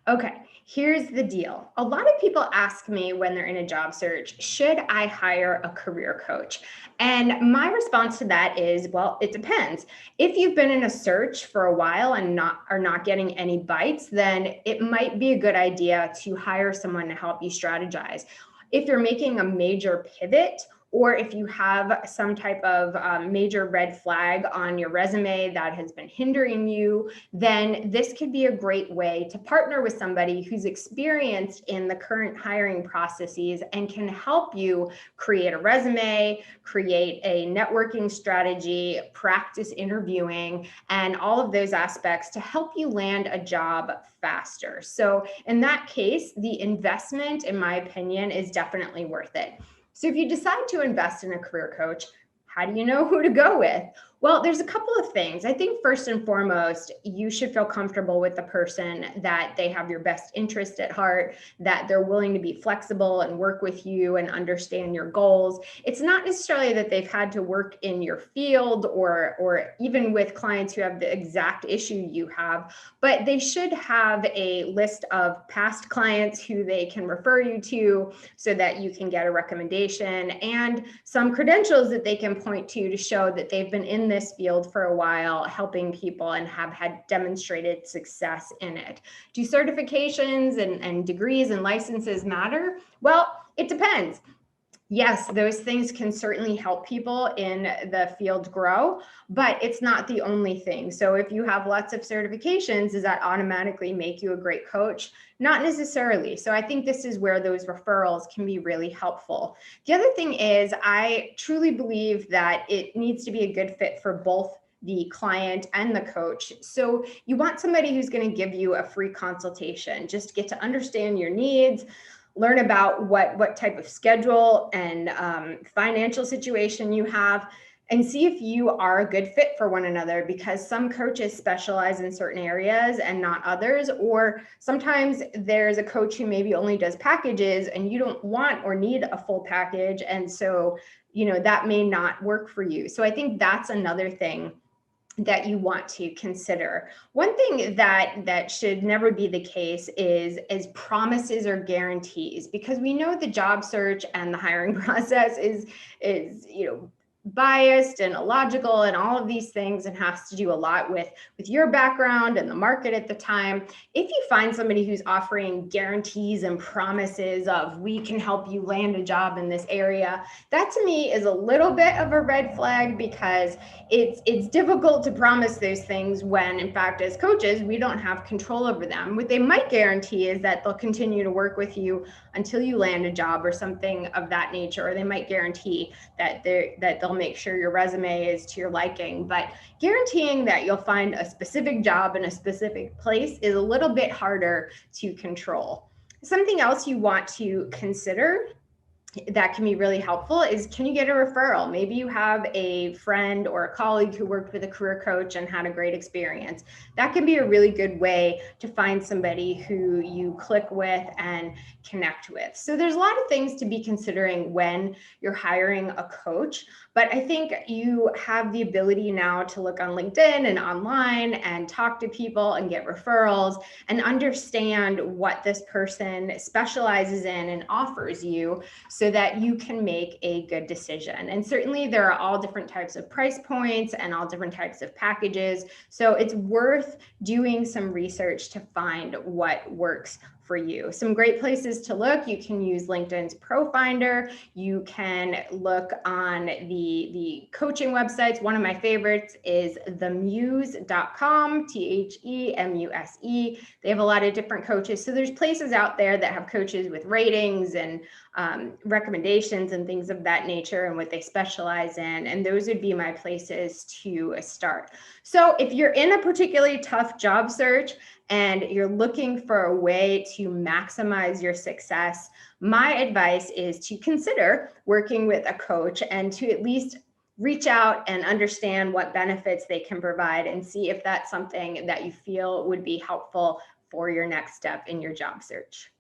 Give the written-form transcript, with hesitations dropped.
Okay, here's the deal. A lot of people ask me when they're in a job search, should I hire a career coach? And my response to that is, well, it depends. If you've been in a search for a while and not getting any bites, then it might be a good idea to hire someone to help you strategize. If you're making a major pivot, or if you have some type of major red flag on your resume that has been hindering you, then this could be a great way to partner with somebody who's experienced in the current hiring processes and can help you create a resume, create a networking strategy, practice interviewing, and all of those aspects to help you land a job faster. So in that case, the investment, in my opinion, is definitely worth it. So if you decide to invest in a career coach, how do you know who to go with? Well, there's a couple of things. I think first and foremost, you should feel comfortable with the person, that they have your best interest at heart, that they're willing to be flexible and work with you and understand your goals. It's not necessarily that they've had to work in your field or even with clients who have the exact issue you have, but they should have a list of past clients who they can refer you to so that you can get a recommendation, and some credentials that they can point to show that they've been in this field for a while, helping people and have had demonstrated success in it. Do certifications and degrees and licenses matter? Well, it depends. Yes, those things can certainly help people in the field grow, but it's not the only thing. So if you have lots of certifications, does that automatically make you a great coach? Not necessarily. So I think this is where those referrals can be really helpful. The other thing is, I truly believe that it needs to be a good fit for both the client and the coach. So you want somebody who's going to give you a free consultation, just get to understand your needs, learn about what type of schedule and financial situation you have, and see if you are a good fit for one another, because some coaches specialize in certain areas and not others, or sometimes there's a coach who maybe only does packages and you don't want or need a full package, and so that may not work for you. So I think that's another thing that you want to consider. One thing that should never be the case is promises or guarantees, because we know the job search and the hiring process is biased and illogical and all of these things, and has to do a lot with your background and the market at the time. If you find somebody who's offering guarantees and promises of, we can help you land a job in this area, that to me is a little bit of a red flag, because it's difficult to promise those things when, in fact, as coaches, we don't have control over them. What they might guarantee is that they'll continue to work with you until you land a job or something of that nature, or they might guarantee that they'll make sure your resume is to your liking. But guaranteeing that you'll find a specific job in a specific place is a little bit harder to control. Something else you want to consider that can be really helpful is, can you get a referral? Maybe you have a friend or a colleague who worked with a career coach and had a great experience. That can be a really good way to find somebody who you click with and connect with. So there's a lot of things to be considering when you're hiring a coach, but I think you have the ability now to look on LinkedIn and online and talk to people and get referrals and understand what this person specializes in and offers you, so that you can make a good decision. And certainly there are all different types of price points and all different types of packages. So it's worth doing some research to find what works for you. Some great places to look: you can use LinkedIn's Pro Finder. You can look on the coaching websites. One of my favorites is themuse.com, THEMUSE. They have a lot of different coaches. So there's places out there that have coaches with ratings and recommendations and things of that nature, and what they specialize in. And those would be my places to start. So if you're in a particularly tough job search and you're looking for a way to maximize your success, my advice is to consider working with a coach and to at least reach out and understand what benefits they can provide, and see if that's something that you feel would be helpful for your next step in your job search.